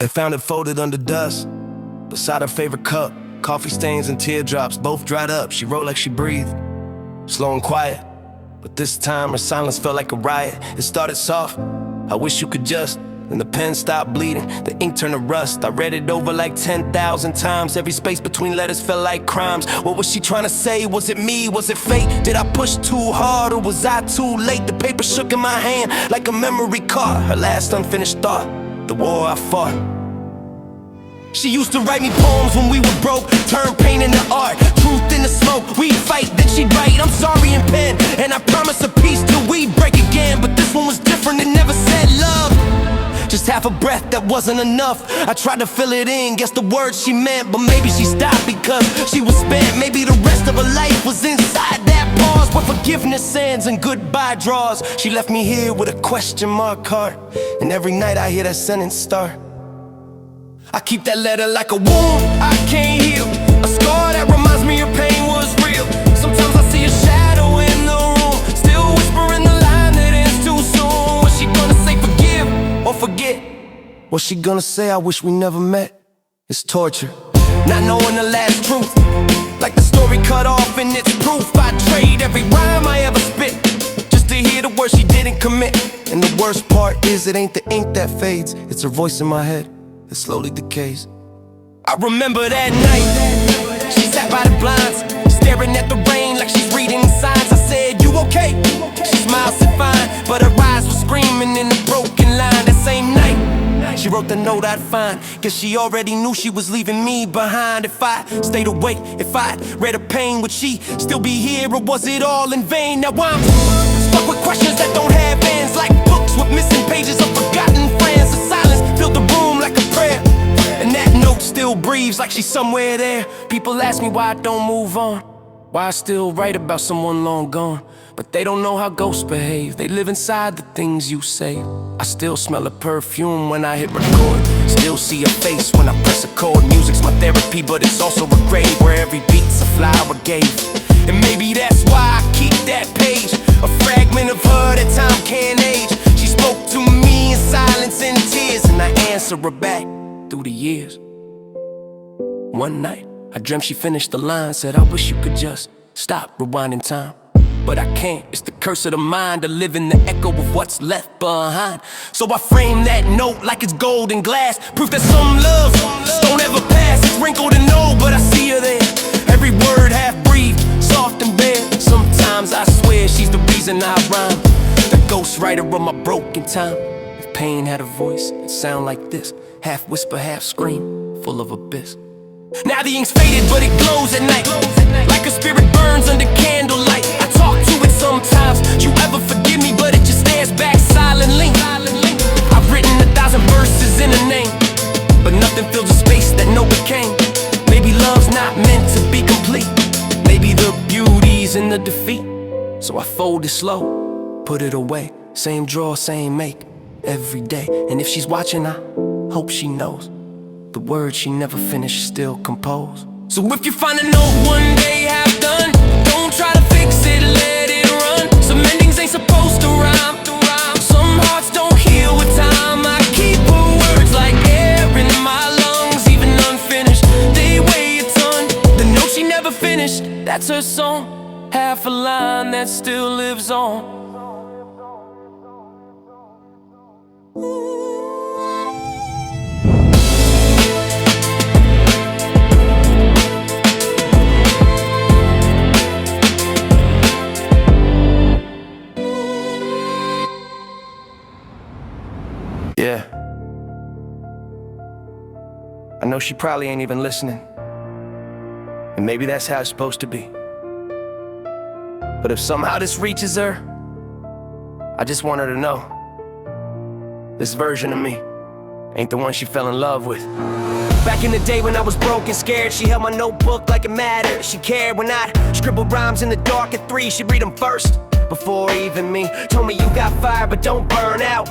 They found it folded under dust, beside her favorite cup. Coffee stains and teardrops, both dried up. She wrote like she breathed, slow and quiet. But this time her silence felt like a riot. It started soft, I wish you could just. Then the pen stopped bleeding, the ink turned to rust. I read it over like 10,000 times. Every space between letters felt like crimes. What was she trying to say? Was it me? Was it fate? Did I push too hard or was I too late? The paper shook in my hand like a memory card. Her last unfinished thought, the war I fought. She used to write me poems when we were broke, turn pain into art, truth into smoke. We'd fight, then she'd write, I'm sorry in pen, and I promise a peace till we break again. But this one was different, it never said love, just half a breath that wasn't enough. I tried to fill it in, guess the words she meant, but maybe she stopped because she was spent. Maybe the rest of her life was inside that pause where forgiveness ends and goodbye draws. She left me here with a question mark heart, and every night I hear that sentence start. I keep that letter like a wound I can't heal, a scar that reminds me her pain was real. Sometimes I see a shadow in the room, still whispering the line that ends too soon. Was she gonna say forgive or forget? Was she gonna say I wish we never met? It's torture, not knowing the last truth, like the story cut off and it's proof. I trade every rhyme I ever spit just to hear the words she didn't commit. And the worst part is it ain't the ink that fades, it's her voice in my head that slowly decays. I remember that night, she sat by the blinds, staring at the rain like she's reading signs. I said, you okay? She smiled, said fine, but her eyes were screaming in a broken line. That same night, she wrote the note I'd find, cause she already knew she was leaving me behind. If I stayed awake, if I read her pain, would she still be here or was it all in vain? Now I'm stuck with questions that don't have ends, like books with missing pages of forgotten friends. The silence filled the room like a prayer, and that note still breathes like she's somewhere there. People ask me why I don't move on, why I still write about someone long gone. But they don't know how ghosts behave, they live inside the things you say. I still smell her perfume when I hit record, still see her face when I press a chord. Music's my therapy, but it's also a grave where every beat's a flower gave. And maybe that's why I keep that page, a fragment of her that time can't age. She spoke to me in silence and tears, and I answer her back through the years. One night, I dreamt she finished the line, said I wish you could just stop rewinding time. But I can't, it's the curse of the mind to live in the echo of what's left behind. So I frame that note like it's gold and glass, proof that some love don't ever pass. It's wrinkled and old, but I see her there, every word half-breathed, soft and bare. Sometimes I swear she's the reason I rhyme, the ghostwriter of my broken time. If pain had a voice, it'd sound like this, half whisper, half scream, full of abyss. Now the ink's faded, but it glows at night, like a spirit burns under candlelight. I talk to it sometimes, you ever forgive me, but it just stares back silently. I've written 1,000 verses in a name, but nothing fills the space that no became. Maybe love's not meant to be complete, maybe the beauty's in the defeat. So I fold it slow, put it away, same drawer, same make, every day. And if she's watching, I hope she knows the words she never finished still compose. So if you find a note one day half done, don't try to fix it, let it run. Some endings ain't supposed to rhyme, some hearts don't heal with time. I keep her words like air in my lungs, even unfinished, they weigh a ton. The note she never finished, that's her song, half a line that still lives on. Yeah, I know she probably ain't even listening, and maybe that's how it's supposed to be. But if somehow this reaches her, I just want her to know this version of me ain't the one she fell in love with. Back in the day when I was broke and scared, she held my notebook like it mattered. She cared when I scribbled rhymes in the dark at 3. She'd read them first, before even me. Told me you got fire, but don't burn out.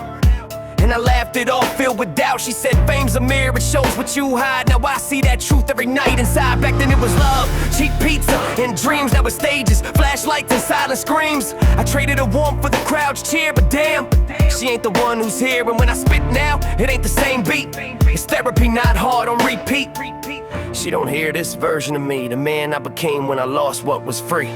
And I laughed it off, filled with doubt. She said, fame's a mirror, it shows what you hide. Now I see that truth every night inside. Back then it was love, cheap pizza, and dreams that were stages, flashlights and silent screams. I traded a warmth for the crowd's cheer, but damn, she ain't the one who's here. And when I spit now, it ain't the same beat. It's therapy, not hard on repeat. She don't hear this version of me, the man I became when I lost what was free.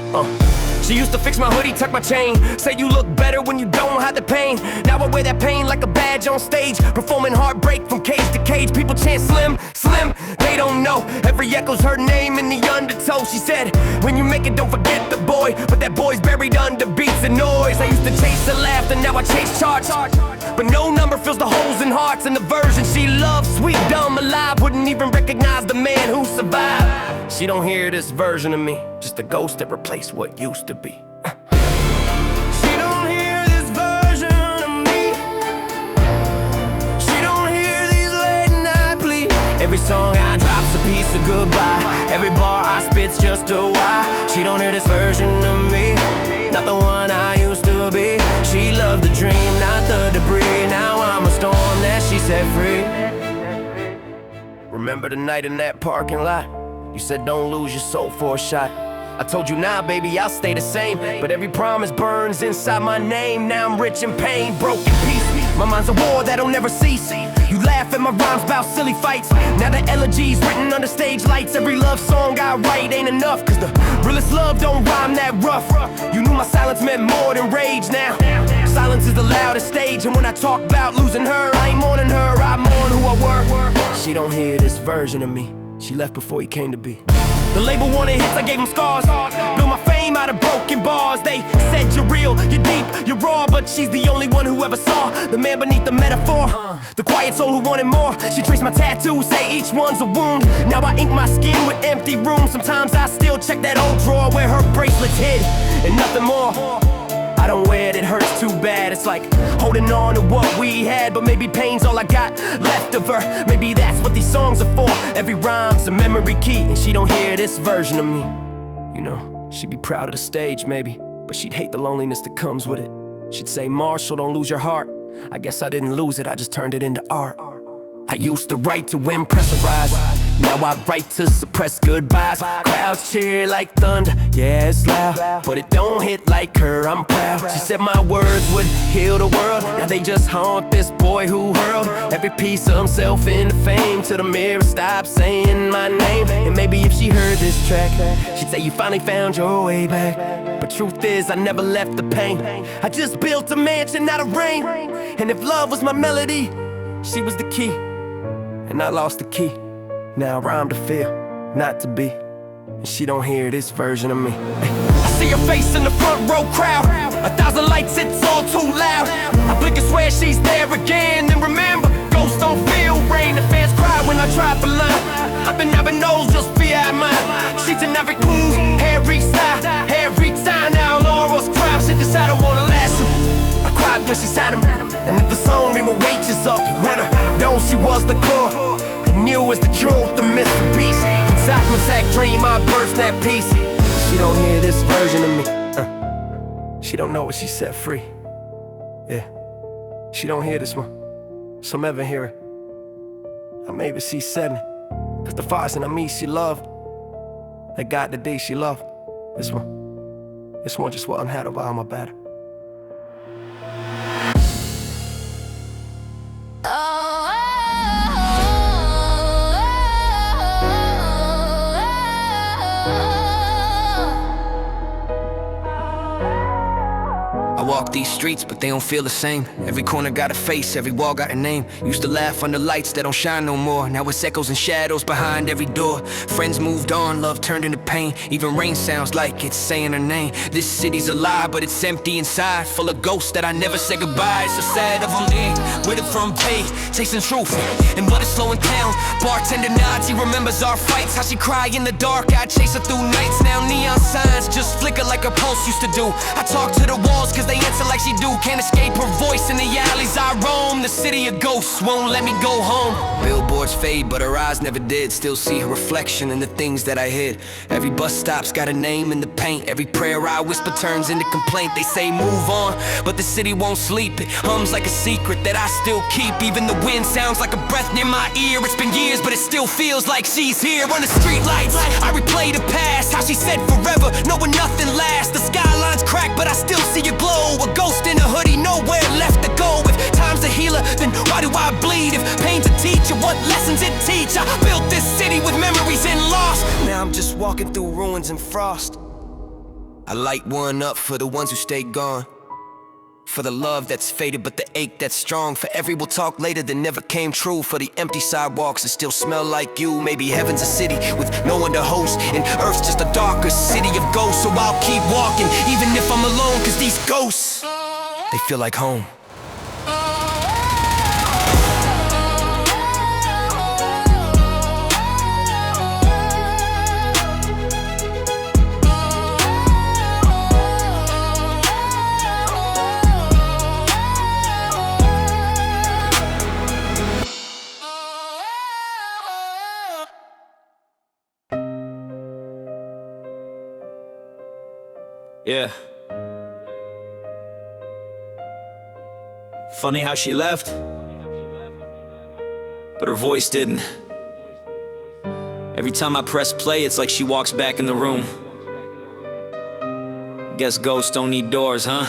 She used to fix my hoodie, tuck my chain, say you look better when you don't hide the pain. Now I wear that pain like a badge on stage, performing Heartbreak from cage to cage. People chant slim, slim, they don't know. Every echo's her name in the undertow. She said, when you make it, don't forget the boy, but that boy's buried under beats and noise. I used to chase the laughter, now I chase charts, but no number fills the holes in hearts. And the version she loves, sweet, dumb, alive, wouldn't even recognize the man who survived. She don't hear this version of me, just a ghost that replaced what used to be. She don't hear this version of me. She don't hear these late night pleas. Every song I drop's a piece of goodbye. Every bar I spit's just a why. She don't hear this version of me, not the one I used to be. She loved the dream, not the debris. Now I'm a storm that she set free. Remember the night in that parking lot? You said don't lose your soul for a shot. I told you now, baby, I'll stay the same, but every promise burns inside my name. Now I'm rich in pain, broken piece. My mind's a war that'll never cease. You laugh at my rhymes about silly fights. Now the elegies written under stage lights. Every love song I write ain't enough, cause the realest love don't rhyme that rough. You knew my silence meant more than rage now. Silence is the loudest stage, and when I talk about losing her, I ain't mourning her, I mourn who I were. She don't hear this version of me. She left before he came to be. The label wanted hits, I gave them scars. Built my fame out of broken bars. They said you're real, you're deep, you're raw, but she's the only one who ever saw the man beneath the metaphor. The quiet soul who wanted more. She traced my tattoos, say each one's a wound. Now I ink my skin with empty rooms. Sometimes I still check that old drawer where her bracelets hid, and nothing more. I don't wear it, it hurts too bad. It's like holding on to what we had, but maybe pain's all I got left of her. Maybe that's what these songs are for. Every rhyme's a memory key, and she don't hear this version of me. You know, she'd be proud of the stage maybe, but she'd hate the loneliness that comes with it. She'd say, Marshall, don't lose your heart. I guess I didn't lose it, I just turned it into art. I used to write to impress a rise. Now I write to suppress goodbyes. Crowds cheer like thunder, yeah, it's loud, but it don't hit like her, I'm proud. She said my words would heal the world. Now they just haunt this boy who hurled every piece of himself into fame. Till the mirror stopped saying my name. And maybe if she heard this track, she'd say you finally found your way back. But truth is, I never left the pain. I just built a mansion out of rain. And if love was my melody, she was the key, and I lost the key. Now I rhyme to feel, not to be, and she don't hear this version of me. I see her face in the front row crowd. 1,000 lights, it's all too loud. I blink and swear she's there again. And remember, ghosts don't feel rain. The fans cry when I try for line. I've been having nose just via mine. She's in every move, every style, every time. Now Laura's cry, shit this I don't wanna last her. I cried when she sat him, and if the song made my wages up, when I know she was the core. Knew was the truth, the myth, the beast. Inside my sack dream, I burst that piece. She don't hear this version of me. She don't know what she set free. Yeah, she don't hear this one. Some ever hear it. I maybe see 7. Cause the fires in me she loved, that got the day she loved. This one just wasn't had over all my batter. I walk these streets, but they don't feel the same. Every corner got a face, every wall got a name. Used to laugh under lights that don't shine no more. Now it's echoes and shadows behind every door. Friends moved on, love turned into pain. Even rain sounds like it's saying her name. This city's alive, but it's empty inside, full of ghosts that I never said goodbye. It's so sad of them there, with it from pay, chasing truth, and blood is slowing down. Bartender nods, he remembers our fights. How she cry in the dark, I chase her through nights. Now neon signs just flicker like her pulse used to do. I talk to the walls cause they answer like she do. Can't escape her voice in the alleys I roam. The city of ghosts won't let me go home. Billboards fade, but her eyes never did. Still see her reflection in the things that I hid. Every bus stop's got a name in the paint. Every prayer I whisper turns into complaint. They say move on, but the city won't sleep. It hums like a secret that I still keep. Even the wind sounds like a breath near my ear. It's been years, but it still feels like she's here. On the street lights, I replay the past. How she said forever, knowing nothing lasts. The skyline's cracked, but I still see a glow. A ghost in a hoodie, nowhere left to go. If time's a healer, then why do I bleed? If pain's a teacher, what lessons it teach? I built this city with memories and loss. Now I'm just walking through ruins and frost. I light one up for the ones who stay gone. For the love that's faded, but the ache that's strong. For every we'll talk later that never came true. For the empty sidewalks that still smell like you. Maybe heaven's a city with no one to host, and earth's just a darker city of ghosts. So I'll keep walking, even if I'm alone. Cause these ghosts, they feel like home. Yeah. Funny how she left, but her voice didn't. Every time I press play, it's like she walks back in the room. Guess ghosts don't need doors, huh?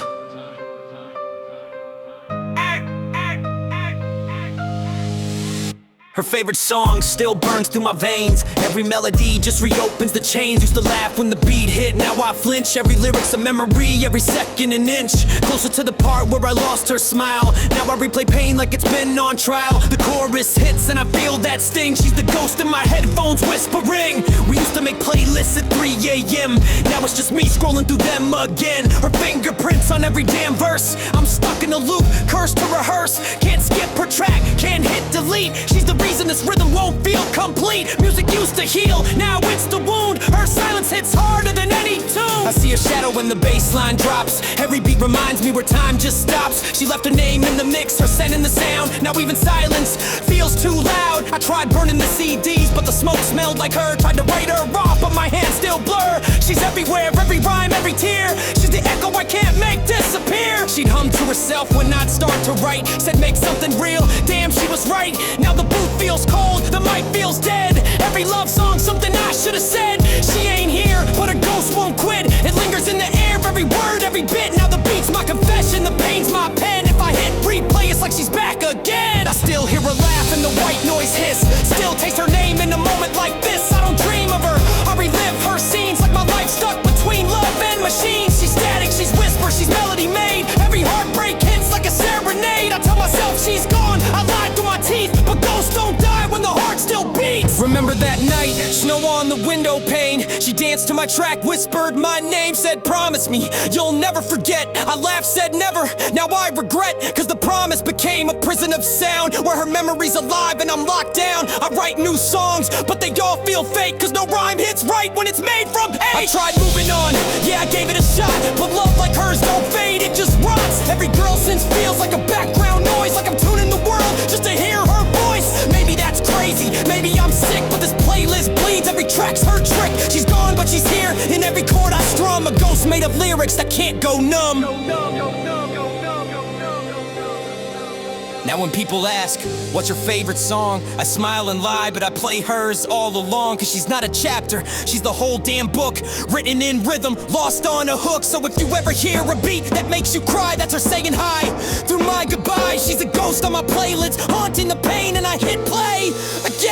Her favorite song still burns through my veins. Every melody just reopens the chains. Used to laugh when the beat hit, now I flinch. Every lyric's a memory, every second an inch closer to the part where I lost her smile. Now I replay pain like it's been on trial. The chorus hits and I feel that sting. She's the ghost in my headphones whispering. We used to make playlists at 3 a.m. Now it's just me scrolling through them again. Her fingerprints on every damn verse. I'm stuck in a loop, cursed to rehearse. Can't skip her track, can't hit delete. She's the reason this rhythm won't feel complete. Music used to heal, now it's the wound. Her silence hits harder than any tune. I see her shadow when the bass line drops. Every beat reminds me where time just stops. She left her name in the mix, her scent in the sound. Now even silence feels too loud. I tried burning the CDs, but the smoke smelled like her. Tried to write her off, but my hands still blur. She's everywhere, every rhyme, every tear. She's the echo I can't make disappear. She'd hum to herself when I'd start to write. Said make something real, damn she was right. Now the booth feels cold, the mic feels dead. Every love song, something I should've said. She ain't here, but her ghost won't quit. It lingers in the air, every word, every bit. Now the beat's my confession, the pain's my pen. If I hit replay, it's like she's back again. I still hear her laugh and the white noise hiss. Still taste her name in a moment like this. I don't dream of her, I relive her scenes. Like my life stuck between love and machines. She's static, she's whisper, she's melody made. Every heartbreak hits like a serenade. I tell myself she's gone, I lied through my teeth. But ghosts don't die when the heart still beats. Remember that night, snow on the window pane. She danced to my track, whispered my name. Said promise me, you'll never forget. I laughed, said never, now I regret. Cause the promise became a prison of sound, where her memory's alive and I'm locked down. I write new songs, but they all feel fake. Cause no rhyme hits right when it's made from hate. I tried moving on, yeah I gave it a shot. But love like hers don't fade, it just rots. Every girl since feels like a background noise. Like I'm tuning the world just to hear her voice. Maybe that's crazy, maybe I'm sick, but this playlist bleeds. Every track's her trick. She's gone but she's here, in every chord I strum. A ghost made of lyrics that can't go numb. Now when people ask, what's your favorite song? I smile and lie, but I play hers all along. Cause she's not a chapter, she's the whole damn book. Written in rhythm, lost on a hook. So if you ever hear a beat that makes you cry, that's her saying hi through my goodbye. She's a ghost on my playlist, haunting the pain, and I hit play again.